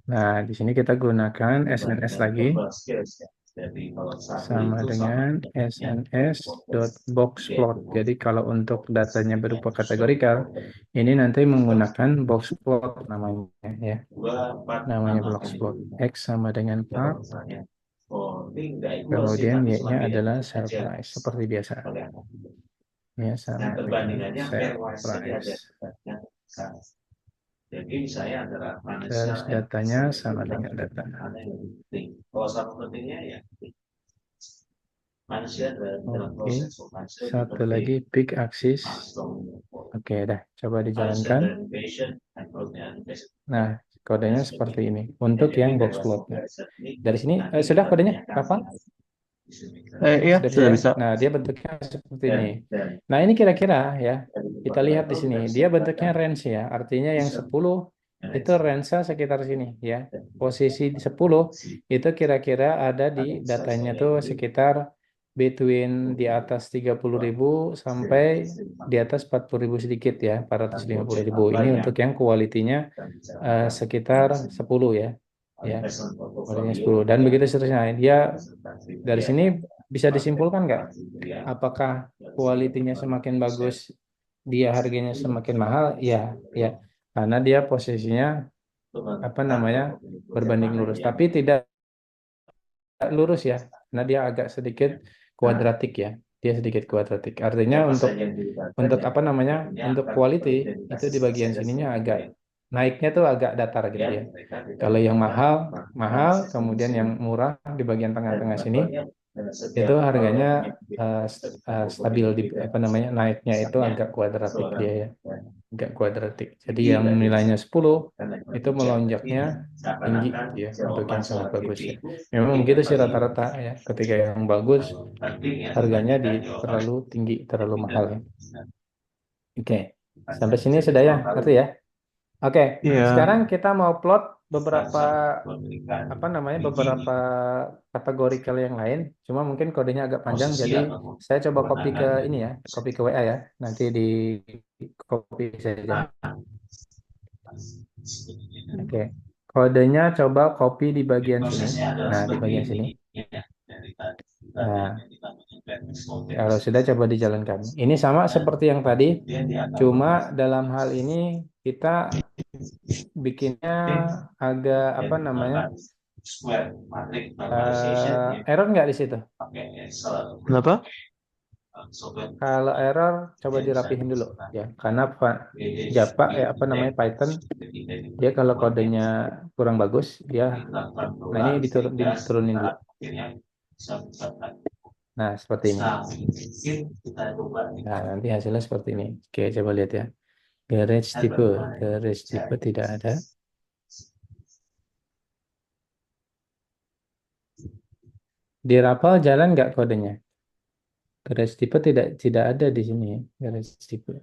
Nah, di sini kita gunakan SNS lagi sama dengan sns.boxplot. Jadi kalau untuk datanya berupa kategorikal, ini nanti menggunakan boxplot namanya ya. Namanya boxplot. X sama dengan part Kemudian Y-nya adalah sell price seperti biasa. Ya, sama dengan sell price. Terus datanya sama dengan data. Oke, satu lagi big axis. Oke, dah coba dijalankan. Nah, kodenya seperti ini untuk yang box plotnya. Dari sini sudah kodenya, Rafa? Iya, Sudah bisa sudah ya? bisa. Nah, dia bentuknya seperti ini. Nah, ini kira-kira ya, kita lihat di sini. Dia bentuknya range ya, artinya yang 10 itu range sekitar sini ya. Posisi 10 itu kira-kira ada di datanya tuh sekitar between di atas 30.000 sampai di atas 40.000 sedikit ya, 450.000. Ini untuk yang kualitinya sekitar 10 ya. Ya, kualitinya 10. Dan begitu seterusnya. Dia dari sini bisa disimpulkan nggak? Apakah kualitinya semakin bagus, dia harganya semakin mahal? Ya, ya, karena dia posisinya apa namanya berbanding lurus, tapi tidak lurus ya, karena dia agak sedikit kuadratik ya, dia sedikit kuadratik. Artinya untuk apa namanya untuk quality itu di bagian sininya agak naiknya tuh agak datar gitu ya. Kalau yang mahal mahal, kemudian yang murah di bagian tengah-tengah sini itu harganya stabil di apa namanya naiknya itu agak kuadratik dia ya, agak kuadratik. Jadi yang nilainya 10 itu melonjaknya tinggi gitu ya untuk yang sangat bagus ya. Memang begitu sih rata-rata ya. Ketika yang bagus harganya di terlalu tinggi, terlalu mahal ya. Oke. Sampai sini sudah ya, ngerti ya? Oke. Iya. Sekarang kita mau plot beberapa apa namanya beberapa kategorikal yang lain. Cuma mungkin kodenya agak panjang, jadi saya coba copy ke ini ya, copy ke WA ya. Nanti di copy saja. Oke. Kodenya coba copy di bagian sini. Nah, di bagian sini. Nah, kalau sudah coba dijalankan. Ini sama seperti yang tadi, cuma dalam hal ini kita bikinnya agak apa namanya error nggak di situ? Kenapa? Kalau error coba dirapihin dulu ya, karena Java apa namanya Python dia kalau kodenya kurang bagus dia, nah ini diturunin dulu. Nah seperti ini. Nah nanti hasilnya seperti ini. Oke coba lihat ya. Garage tipe tidak ada. Di Rapal jalan nggak kodenya? Garage tipe tidak ada di sini ya. Garage tipe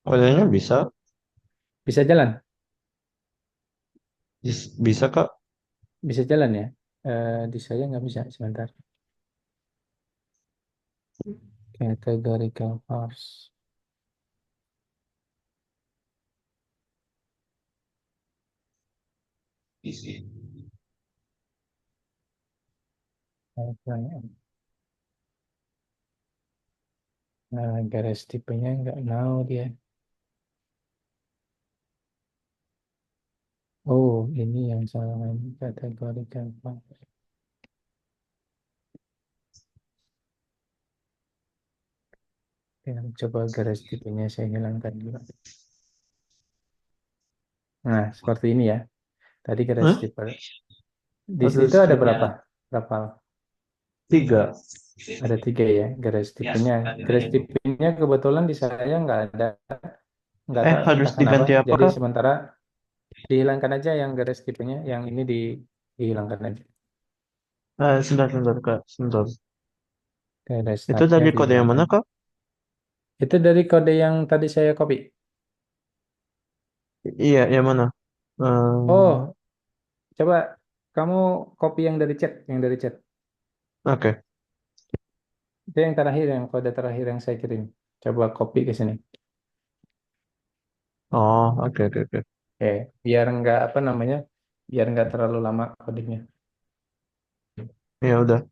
Kodenya bisa. bisa jalan, Bisa, Kak. bisa jalan ya. Di saya nggak bisa sebentar. Categorical parse. Nah, garis tipenya nggak mau dia. Oh, ini yang salah categorical parse. Ya, coba garis tipenya saya hilangkan juga. Nah, seperti ini ya. Tadi garis Hah? tipe. Di Ada situ ada skripnya. berapa? Berapa? 3. Ada 3 ya garis tipenya. Garis tipenya kebetulan di saya nggak tahu Harus entah kenapa. diganti apa, Jadi Kak? sementara dihilangkan aja yang garis tipenya, yang ini dihilangkan aja. Sebentar, sebentar, Kak. Sebentar. Garis Itu startnya dari kode yang mana, dihilangkan. Kak? Itu dari kode yang tadi saya copy. Iya, yang mana? Oh, coba kamu copy yang dari chat, yang dari chat. Oke. Itu yang terakhir, yang kode terakhir yang saya kirim. Coba copy ke sini. Oh, oke, oke, oke. Oke, biar nggak apa namanya, biar nggak terlalu lama kodenya. Ya udah.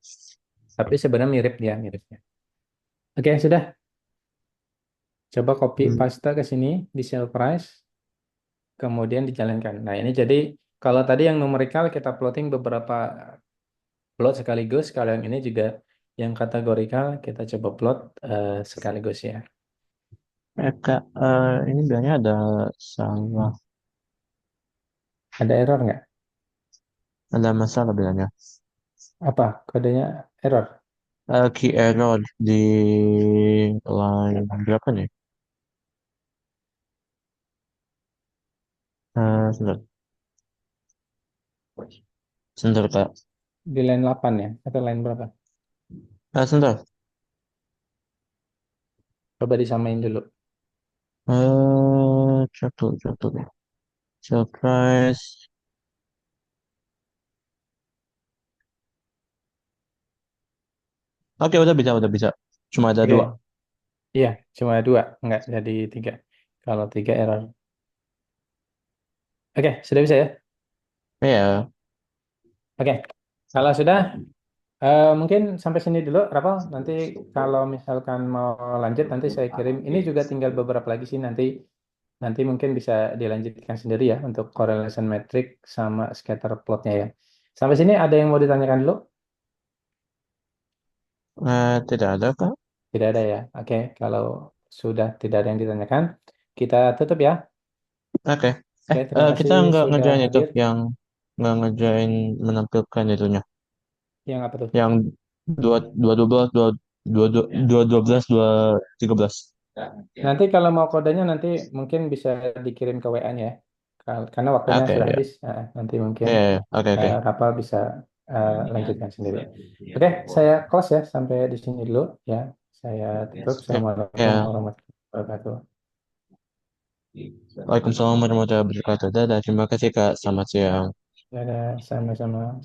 Tapi sebenarnya mirip dia, miripnya. Oke, sudah. Coba copy Hmm. paste ke sini di sell price, kemudian dijalankan. Nah, ini jadi kalau tadi yang numerical kita plotting beberapa plot sekaligus. Kalau yang ini juga yang kategorikal kita coba plot sekaligus ya. Kak, ini bilangnya ada salah, Ada error nggak? ada masalah bilangnya. Apa kodenya error? Key error di line berapa nih? Sebentar, sebentar Kak. Di line 8 ya? Atau line berapa? Sebentar. Coba disamain dulu. Cek dulu, cek dulu. Surprise. Oke, udah bisa, udah bisa. Cuma ada dua. Oke, iya, cuma dua, nggak jadi tiga. Kalau tiga error. Oke, sudah bisa ya? Ya, Oke, kalau sudah, mungkin sampai sini dulu, Rapal. Nanti kalau misalkan mau lanjut, nanti saya kirim. Ini juga tinggal beberapa lagi sih nanti. Nanti mungkin bisa dilanjutkan sendiri ya untuk correlation metric sama scatter plotnya ya. Sampai sini ada yang mau ditanyakan dulu? tidak ada Kak. Tidak ada ya. Oke, kalau sudah tidak ada yang ditanyakan, kita tutup ya. Oke. Oke, terima Kita kasih nggak sudah ngerjain itu, hadir. yang nggak ngerjain menampilkan itunya. Yang apa tuh? Yang dua dua dua belas dua dua dua dua dua belas dua tiga belas. Nanti kalau mau kodenya nanti mungkin bisa dikirim ke WA-nya ya. Karena waktunya Oke, sudah ya. habis. Nanti mungkin Oke, oke. Rapal bisa lanjutkan sendiri. Oke, saya close ya sampai di sini dulu ya. Saya tutup. Ya, Assalamualaikum ya. warahmatullahi wabarakatuh. Waalaikumsalam warahmatullahi wabarakatuh. Dadah, terima kasih Kak. Selamat siang. Dadah, sama-sama.